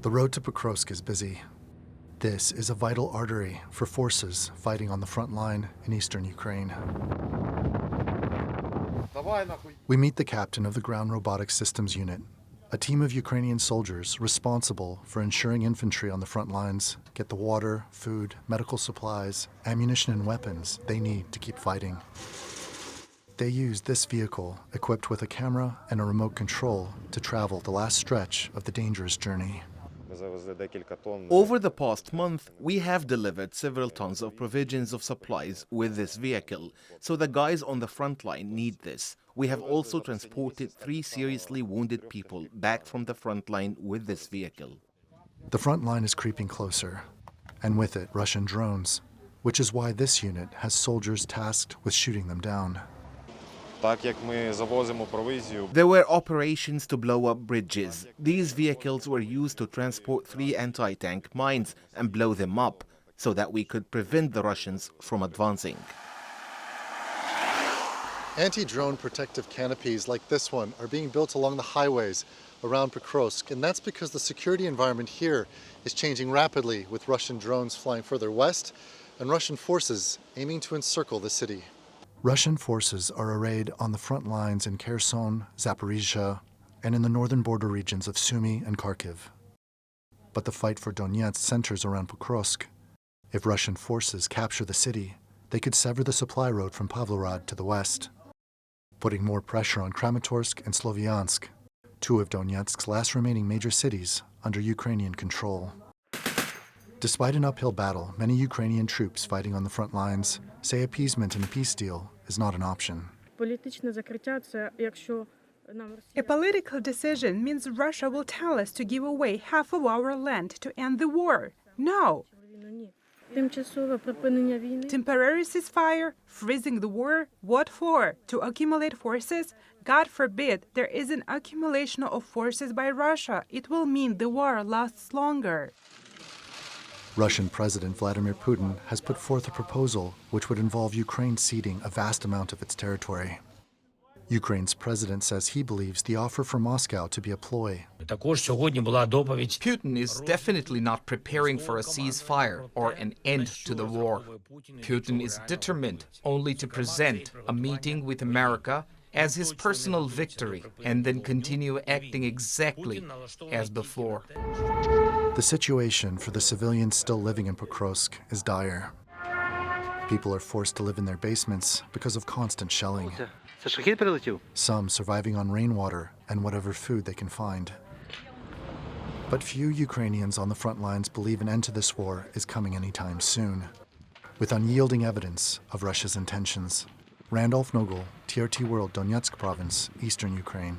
The road to Pokrovsk is busy. This is a vital artery for forces fighting on the front line in eastern Ukraine. We meet the captain of the Ground Robotics Systems Unit, a team of Ukrainian soldiers responsible for ensuring infantry on the front lines get the water, food, medical supplies, ammunition, and weapons they need to keep fighting. They use this vehicle, equipped with a camera and a remote control, to travel the last stretch of the dangerous journey. Over the past month, we have delivered several tons of provisions of supplies with this vehicle, so the guys on the front line need this. We have also transported 3 seriously wounded people back from the front line with this vehicle. The front line is creeping closer, and with it, Russian drones, which is why this unit has soldiers tasked with shooting them down. There were operations to blow up bridges. These vehicles were used to transport 3 anti-tank mines and blow them up so that we could prevent the Russians from advancing. Anti-drone protective canopies like this one are being built along the highways around Pokrovsk, and that's because the security environment here is changing rapidly, with Russian drones flying further west and Russian forces aiming to encircle the city. Russian forces are arrayed on the front lines in Kherson, Zaporizhzhia, and in the northern border regions of Sumy and Kharkiv. But the fight for Donetsk centers around Pokrovsk. If Russian forces capture the city, they could sever the supply road from Pavlograd to the west, putting more pressure on Kramatorsk and Sloviansk, 2 of Donetsk's last remaining major cities under Ukrainian control. Despite an uphill battle, many Ukrainian troops fighting on the front lines say appeasement in a peace deal is not an option. A political decision means Russia will tell us to give away half of our land to end the war. No! Temporary ceasefire? Freezing the war? What for? To accumulate forces? God forbid there is an accumulation of forces by Russia. It will mean the war lasts longer. Russian President Vladimir Putin has put forth a proposal which would involve Ukraine ceding a vast amount of its territory. Ukraine's president says he believes the offer from Moscow to be a ploy. Putin is definitely not preparing for a ceasefire or an end to the war. Putin is determined only to present a meeting with America as his personal victory and then continue acting exactly as before. The situation for the civilians still living in Pokrovsk is dire. People are forced to live in their basements because of constant shelling. Some surviving on rainwater and whatever food they can find. But few Ukrainians on the front lines believe an end to this war is coming anytime soon, with unyielding evidence of Russia's intentions. Randolph Nogel, TRT World, Donetsk Province, Eastern Ukraine.